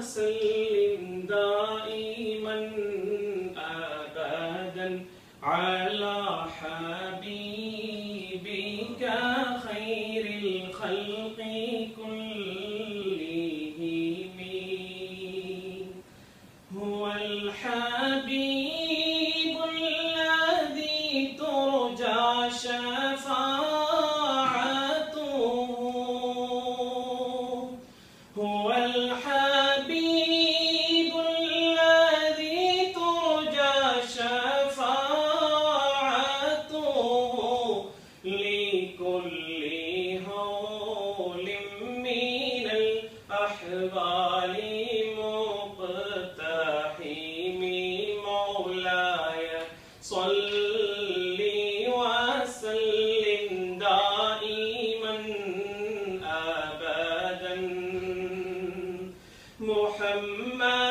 وسلم دائما أبدا على حبيبك خير الخلق كلهم. هو الحبيب الذي ترجى شفاعته، هو الحبيب الذي ترجى شفاعته لكل هول من الأحوال مقتحم. مولاي صل وسلم دائما أبدا محمد